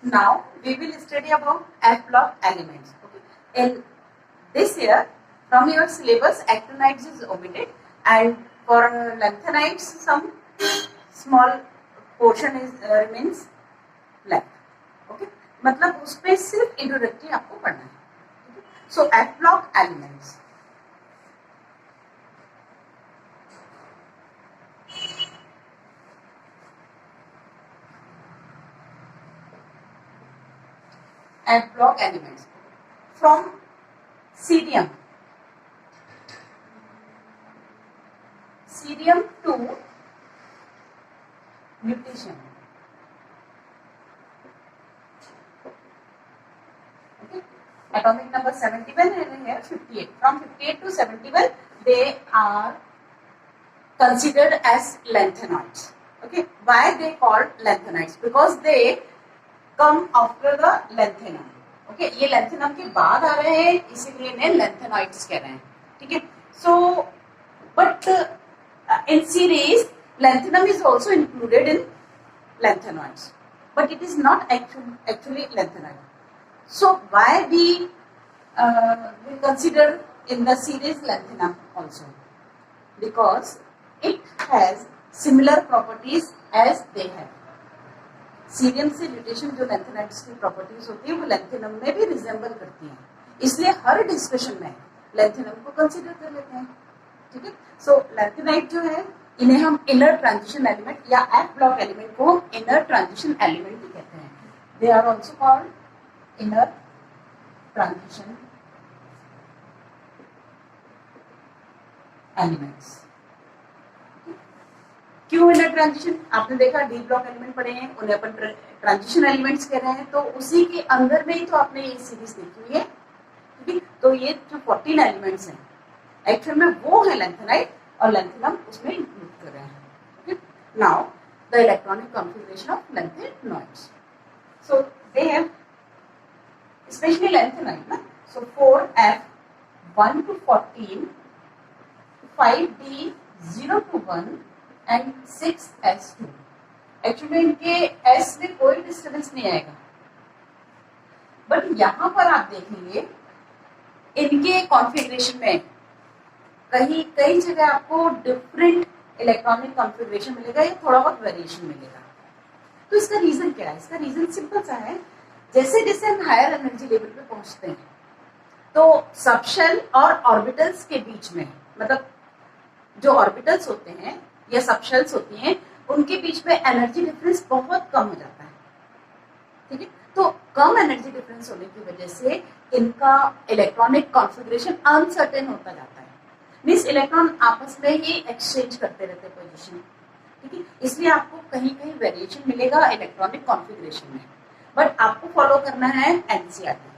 Now we will study about F block elements. Okay. In this year, from your syllabus, actinides is omitted, and for lanthanides, some small portion is remains left. Okay. मतलब उस पे सिर्फ introductory आपको पढ़ना है. So F block elements. F block elements from cerium to lutetium. Okay. Atomic number 71 and here 58. From 58 to 71, they are considered as lanthanoids. Okay. Why they called lanthanoids? Because they come after the lanthanum. Okay. ये lanthanum के बाद आ रहे हैं, इसीलिए इन्हें lanthanoids कह रहे हैं. ठीक है. So, but in series, lanthanum is also included in lanthanoids, but it is not actually lanthanoid. So why we consider in the series lanthanum also? Because it has similar properties as they have. Cerium से lutetium जो lanthanides की properties होती है वो lanthanum में भी resemble करती हैं, इसलिए हर डिस्कशन में लैंथेनम को कंसीडर कर लेते हैं. ठीक है. सो लैंथेनाइड जो है इन्हें हम इनर ट्रांजिशन एलिमेंट या एफ ब्लॉक एलिमेंट को हम इनर ट्रांजिशन एलिमेंट भी कहते हैं. They are also called inner transition elements. क्यों इनर ट्रांजिशन? आपने देखा डी ब्लॉक एलिमेंट पढ़े हैं, उन्हें अपन ट्रांजिशन एलिमेंट्स कह रहे हैं, तो उसी के अंदर में ही तो आपने ये सीरीज देखी हुई है. ठीक है. तो ये जो 14 एलिमेंट्स हैं एक्चुअल में वो है लैंथेनाइड और लैंथेनम उसमें इंक्लूड कर रहे हैं. Now the electronic configuration of lanthanoids. So they have specially lanthanide ना. सो 4F 1 to 14, 5D 0 to 1 and 6S2. Actually इनके S में कोई डिस्टर्बेंस नहीं आएगा, बट यहां पर आप देखेंगे इनके कॉन्फ़िगरेशन में कई जगह आपको डिफरेंट इलेक्ट्रॉनिक कॉन्फ़िगरेशन मिलेगा या थोड़ा बहुत वेरिएशन मिलेगा. तो इसका रीजन क्या है? इसका रीजन सिंपल सा है. जैसे जैसे हम हायर एनर्जी लेवल पे पहुंचते हैं तो सबशेल और ऑर्बिटल्स के बीच में, मतलब जो ऑर्बिटल्स होते हैं या सबशेल्स होती हैं, उनके बीच में एनर्जी डिफरेंस बहुत कम हो जाता है. ठीक है. तो कम एनर्जी डिफरेंस होने की वजह से इनका इलेक्ट्रॉनिक कॉन्फ़िगरेशन अनसर्टेन होता जाता है. मींस इलेक्ट्रॉन आपस में ही एक्सचेंज करते रहते हैं पोजीशन. ठीक है. इसलिए आपको कहीं कहीं वेरिएशन मिलेगा इलेक्ट्रॉनिक कॉन्फ़िगरेशन में, बट आपको फॉलो करना है एनसीईआरटी.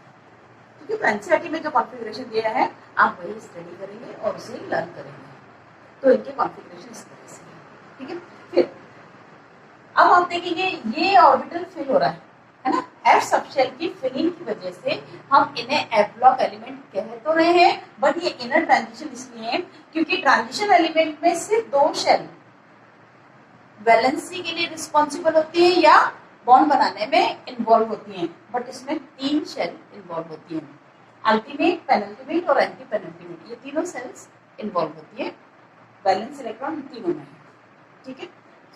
ठीक है. तो एनसीईआरटी में जो कॉन्फ़िगरेशन दिया है आप वही स्टडी करेंगे और उसे लर्न करेंगे. तो इनके कॉन्फ़िगरेशन इस तरह से है. ठीक है. फिर अब आप देखेंगे ये ऑर्बिटल फिल हो रहा है ना. एफ सबशेल की फिलिंग की वजह से हम इन्हें एफ ब्लॉक एलिमेंट कह तो रहे हैं, बट ये इनर ट्रांजिशन इसलिए है क्योंकि ट्रांजिशन एलिमेंट में सिर्फ 2 शेल वैलेंसी के लिए रिस्पॉन्सिबल होती है या बॉन्ड बनाने में इन्वॉल्व होती हैं, बट इसमें 3 शेल इन्वॉल्व होती हैं. अल्टीमेट, पेनल्टीमेट और एंटी पेनल्टीमेट, ये तीनों सेल्स इन्वॉल्व होती है. वैलेंस इलेक्ट्रॉन तीनों में है. ठीक है.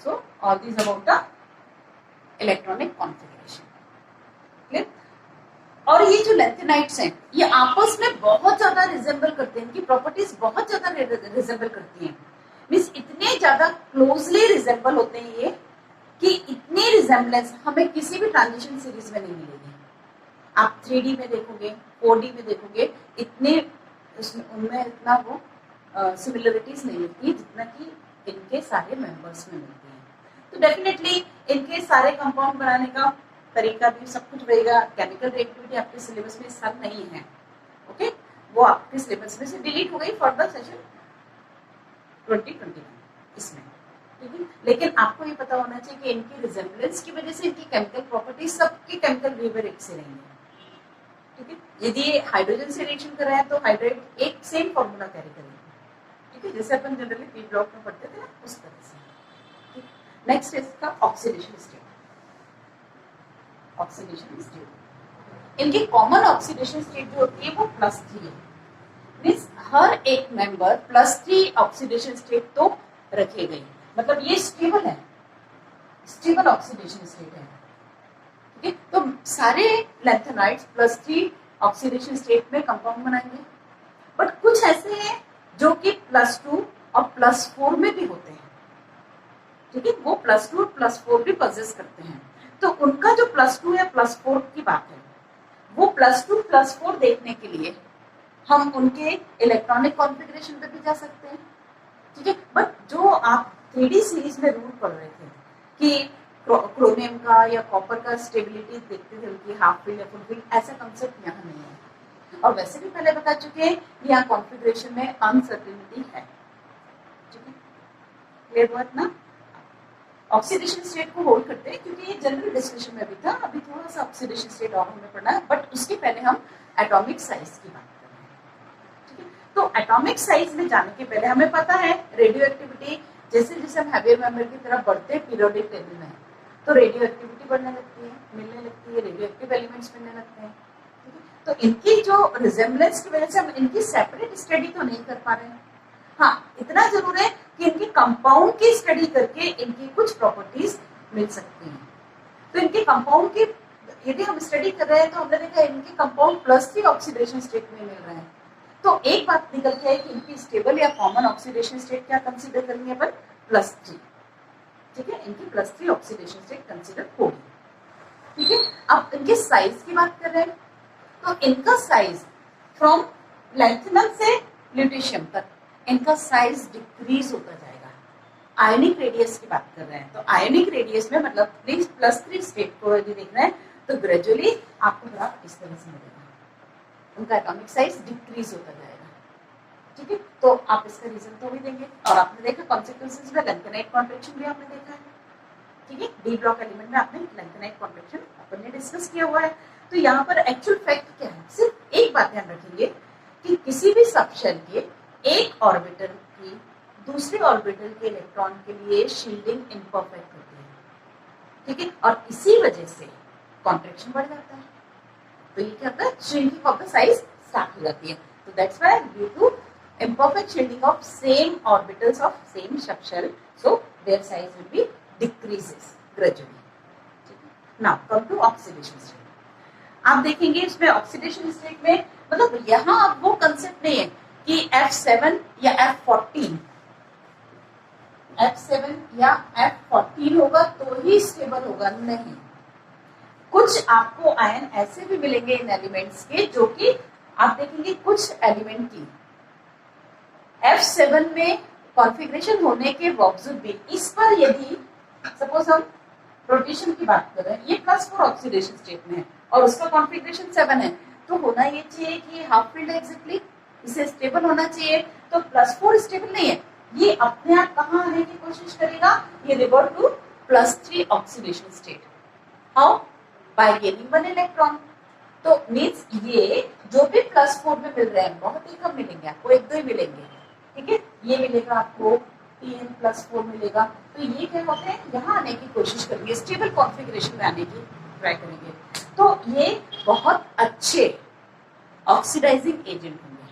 So all this about the electronic configuration. Clear? और ये जो लैंथेनाइड्स हैं ये आपस में बहुत ज्यादा रिजेंबल करते हैं, इनकी प्रॉपर्टीज बहुत ज्यादा रिजेंबल करती हैं. मींस इतने ज्यादा क्लोजली रिजेंबल होते हैं ये कि इतनी रिजेंबलेंस हमें किसी भी ट्रांजिशन सीरीज में नहीं मिलेगी. आप 3D में देखोगे, 4D में देखोगे, इतने उनमें इतना वो सिमिलरिटीज नहीं मिलती है जितना कि इनके सारे मेंबर्स में मिलती है. तो डेफिनेटली इनके सारे कंपाउंड बनाने का तरीका भी सब कुछ रहेगा. केमिकल रिएक्टिविटी आपके सिलेबस में सब नहीं है. ओके. वो आपके सिलेबस में से डिलीट हो गई फॉर द सेशन 2021 इसमें. ठीक है. लेकिन आपको ये पता होना चाहिए कि इनकी रिजेंबलेंस की वजह से इनकी केमिकल प्रॉपर्टीज सबके केमिकल बिहेवियर एक से रहेंगे. ठीक है. यदि हाइड्रोजन से रिएक्शन कर रहे हैं तो हाइड्रेट एक सेम फॉर्मूला कैरी करेंगे. ठीक है. जैसे अपन जनरली पी ब्लॉक में पढ़ते थे ना उस तरह से. नेक्स्ट है इसका ऑक्सीडेशन स्टेट. Oxidation state. इनकी कॉमन ऑक्सीडेशन स्टेट जो होती है वो +3 है। मीन्स हर एक मेंबर +3 ऑक्सीडेशन स्टेट तो रखेगा ही, मतलब ये स्टेबल है, स्टेबल ऑक्सीडेशन स्टेट है। ठीक है, तो सारे लैंथेनाइड्स +3 ऑक्सीडेशन स्टेट में कंपाउंड बनाएंगे। बट कुछ ऐसे हैं जो कि +2 और +4 में भी होते हैं। ठीक है, वो +2 और +4 भी पजेस करते हैं। तो उनका जो +2 या +4 की बात है, वो +2 +4 देखने के लिए हम उनके इलेक्ट्रॉनिक कॉन्फ़िगरेशन पे भी जा सकते हैं। ठीक है, बट जो आप 3D सीरीज में रूल पढ़ रहे थे कि क्रोमियम का या कॉपर का स्टेबिलिटी देखते थे, उनकी हाफ फील्ड या फुल फील्ड, ऐसा कंसेप्ट यहाँ नहीं है। और वैसे भी पहले बता चुके हैं यहाँ कॉन्फ़िगरेशन में अनसर्टेनिटी है। ठीक है, क्लियर हुआ ना? ऑक्सीडेशन स्टेट को होल्ड करते हैं क्योंकि ये जनरल डिस्कशन में भी था। अभी थोड़ा सा ऑक्सीडेशन स्टेट और हमें पढ़ना है, बट उसके पहले हम एटॉमिक साइज की बात कर रहे हैं। ठीक है, तो एटॉमिक साइज में जाने के पहले हमें पता है रेडियो एक्टिविटी जैसे जैसे हम हैवियर मेंबर की तरफ बढ़ते हैं पीरियोडिक टेबल में, तो रेडियो एक्टिविटी बढ़ने लगती है, मिलने लगती है, रेडियो एक्टिव एलिमेंट्स मिलने लगते हैं। ठीक है, तो इनकी जो रिजेम्बलेंस की वजह से हम इनकी सेपरेट स्टडी तो नहीं कर पा रहे हैं। हाँ, इतना जरूर है कि इनके कंपाउंड की स्टडी करके इनकी कुछ प्रॉपर्टीज मिल सकती हैं। तो इनके कंपाउंड की यदि हम स्टडी कर रहे हैं तो हमने देखा इनके कंपाउंड +3 ऑक्सीडेशन स्टेट में मिल रहे हैं। तो एक बात निकल के है कि इनकी स्टेबल या कॉमन ऑक्सीडेशन स्टेट क्या कंसीडर करेंगे अपन? +3। ठीक है, इनकी +3 ऑक्सीडेशन स्टेट कंसीडर होगी। ठीक है, अब इनके साइज की बात कर रहे हैं, तो इनका साइज फ्रॉम लैंथेनम से ल्यूटेशियम तक इनका साइज डिक्रीज होता जाएगा। आयनिक रेडियस की बात कर रहे हैं, तो आयनिक रेडियस में मतलब +3 स्टेट को यदि देख रहे हैं तो ग्रेजुअली आपको ग्राफ इस तरह से मिलेगा, उनका एटॉमिक साइज डिक्रीज होता जाएगा। ठीक है, तो आप इसका रीजन तो भी देंगे। और आपने देखा कॉन्सिक्वेंसेस में लैंथेनाइट कॉन्ट्रैक्शन भी आपने देखा है। ठीक है, डी ब्लॉक एलिमेंट में आपने लैंथेनाइट कॉन्ट्रैक्शन अपन ने डिस्कस किया हुआ है। तो यहाँ पर एक्चुअल फैक्ट क्या है? सिर्फ एक बात ध्यान रखेंगे कि किसी भी सबशेल के एक ऑर्बिटल की दूसरे ऑर्बिटल के इलेक्ट्रॉन के लिए शील्डिंग इम्परफेक्ट होती है। ठीक है, और इसी वजह से कॉन्ट्रैक्शन बढ़ जाता है। तो ये क्या होता है? Shrinking of the size start हो जाती है। तो that's why due to imperfect shielding of same orbitals of same subshell, so their size will be decreases gradually. Now come to oxidation state. आप देखेंगे इसमें ऑक्सीडेशन स्टेट में मतलब यहाँ अब वो कंसेप्ट नहीं है कि F7 या F14 या F14 होगा तो ही स्टेबल होगा, नहीं। कुछ आपको आयन ऐसे भी मिलेंगे इन एलिमेंट्स के जो कि आप देखेंगे कुछ एलिमेंट की F7 में कॉन्फ़िगरेशन होने के बावजूद भी इस पर यदि सपोज हम रोटेशन की बात कर रहे हैं, ये +4 ऑक्सीडेशन स्टेट में है और उसका कॉन्फ़िगरेशन 7 है, तो होना ये चाहिए कि हाफ फील्ड एग्जैक्टली इसे स्टेबल होना चाहिए। तो +4 स्टेबल नहीं है, ये अपने आप कहाँ आने की कोशिश करेगा? ये revert to +3 oxidation state. How? By gaining 1 electron. तो मीन्स ये जो भी +4 में मिल रहे हैं बहुत ही कम मिलेंगे, आपको 1-2 ही मिलेंगे। ठीक है, ये मिलेगा आपको Tn+4 मिलेगा। तो ये क्या होते हैं? यहाँ आने की कोशिश करेंगे, स्टेबल कॉन्फ़िगरेशन में आने की ट्राई करेंगे। तो ये बहुत अच्छे ऑक्सीडाइजिंग एजेंट होंगे।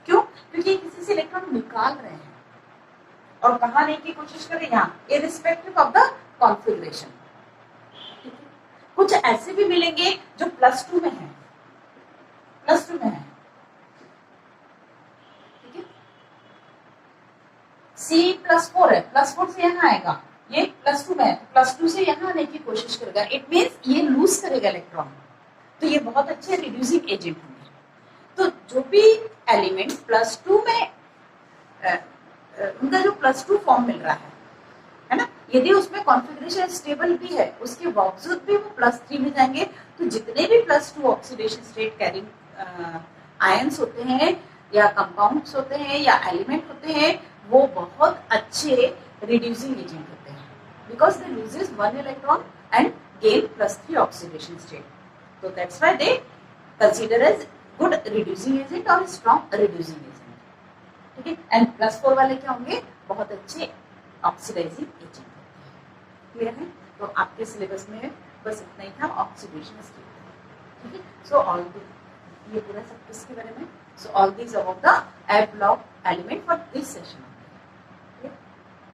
क्यों? क्योंकि किसी से इलेक्ट्रॉन निकाल रहे हैं और कहाँ आने की कोशिश करें? यहाँ, इररिस्पेक्टिव ऑफ द कॉन्फ़िगरेशन। कुछ ऐसे भी मिलेंगे जो +2 में है, +2 में है। C+4 है, +4 से यहाँ आएगा, ये +2 में है, +2 से यहाँ आने की कोशिश करेगा। इट मीन्स ये लूज करेगा इलेक्ट्रॉन, तो ये बहुत अच्छे रिड्यूसिंग एजेंट होंगे। तो जो भी एलिमेंट +2 में उनका जो +2 फॉर्म मिल रहा है ना, यदि उसमें कॉन्फ़िगरेशन स्टेबल भी है उसके बावजूद भी वो +3 में जाएंगे। तो जितने भी +2 ऑक्सीडेशन स्टेट कैरिंग आयंस होते हैं या कंपाउंड्स होते हैं या एलिमेंट होते हैं, वो बहुत अच्छे रिड्यूसिंग एजेंट होते हैं because they loses 1 electron and gain +3 oxidation state. तो that's why they consider as good reducing agent और स्ट्रॉन्ग रिड्यूसिंग एजेंट। ठीक है, एंड +4 वाले क्या होंगे? बहुत अच्छे ऑक्सीडाइजिंग एजेंट होते हैं। क्लियर है? तो आपके सिलेबस में बस इतना ही था, ऑक्सीडेशन स्टेट। ठीक है, सो ऑल ये पूरा सब किसके बारे में, so all these about the F block element for this session.